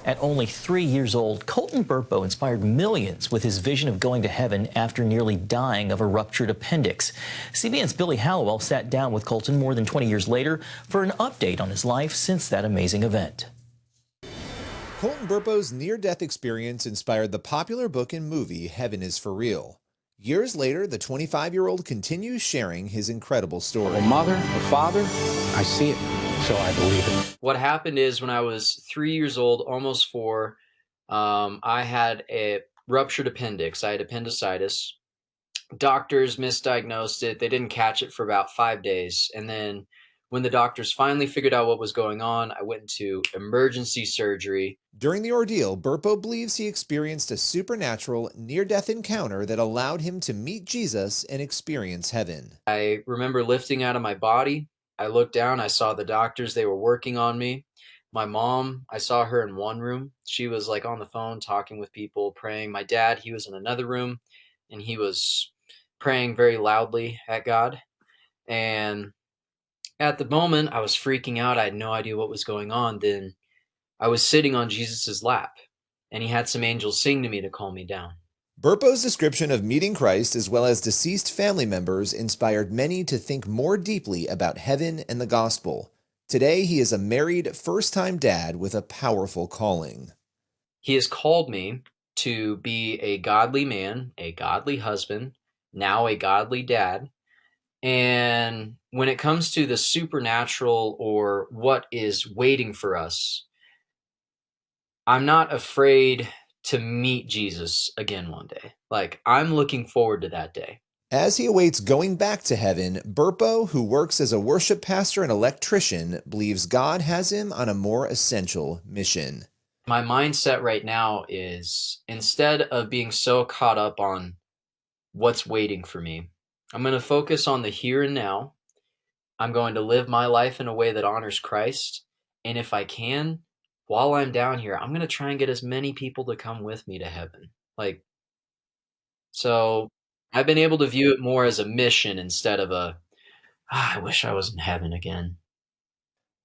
At only 3 years old, Colton Burpo inspired millions with his vision of going to heaven after nearly dying of a ruptured appendix. CBN's Billy Hallowell sat down with Colton more than 20 years later for an update on his life since that amazing event. Colton Burpo's near-death experience inspired the popular book and movie Heaven is for Real. Years later, the 25-year-old continues sharing his incredible story. A mother, a father, I see it, so I believe it. What happened is when I was 3 years old, almost 4, I had a ruptured appendix. I had appendicitis. Doctors misdiagnosed it. They didn't catch it for about 5 days. And then when the doctors finally figured out what was going on, I went into emergency surgery. During the ordeal, Burpo believes he experienced a supernatural near-death encounter that allowed him to meet Jesus and experience heaven. I remember lifting out of my body. I looked down, I saw the doctors, they were working on me. My mom, I saw her in one room. She was like on the phone talking with people, praying. My dad, he was in another room and he was praying very loudly at God. And at the moment, I was freaking out. I had no idea what was going on. Then I was sitting on Jesus's lap, and he had some angels sing to me to calm me down. Burpo's description of meeting Christ as well as deceased family members inspired many to think more deeply about heaven and the gospel. Today, he is a married, first-time dad with a powerful calling. He has called me to be a godly man, a godly husband, now a godly dad. And when it comes to the supernatural or what is waiting for us, I'm not afraid to meet Jesus again one day. Like, I'm looking forward to that day. As he awaits going back to heaven, Burpo, who works as a worship pastor and electrician, believes God has him on a more essential mission. My mindset right now is, instead of being so caught up on what's waiting for me, I'm going to focus on the here and now. I'm going to live my life in a way that honors Christ. And if I can, while I'm down here, I'm going to try and get as many people to come with me to heaven. So I've been able to view it more as a mission instead of I wish I was in heaven again.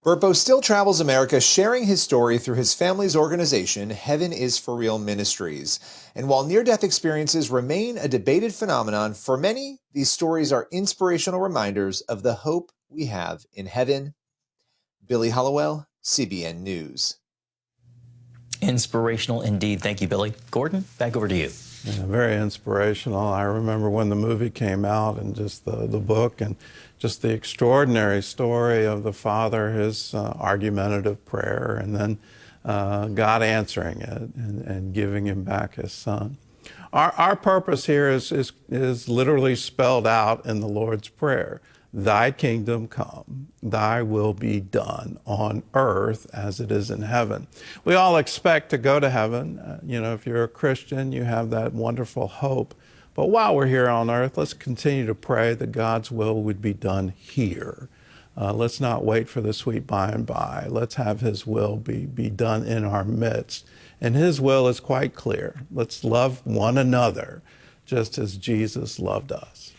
Burpo still travels America sharing his story through his family's organization, Heaven is for Real Ministries. And while near-death experiences remain a debated phenomenon, for many, these stories are inspirational reminders of the hope we have in heaven. Billy Hallowell, CBN News. Inspirational indeed. Thank you, Billy. Gordon, back over to you. Yeah, very inspirational. I remember when the movie came out and just the book and just the extraordinary story of the father, his argumentative prayer, and then God answering it and giving him back his son. Our purpose here is literally spelled out in the Lord's Prayer. Thy kingdom come, thy will be done on earth as it is in heaven. We all expect to go to heaven. If you're a Christian, you have that wonderful hope. But while we're here on earth, let's continue to pray that God's will would be done here. Let's not wait for the sweet by and by. Let's have his will be done in our midst. And his will is quite clear. Let's love one another just as Jesus loved us.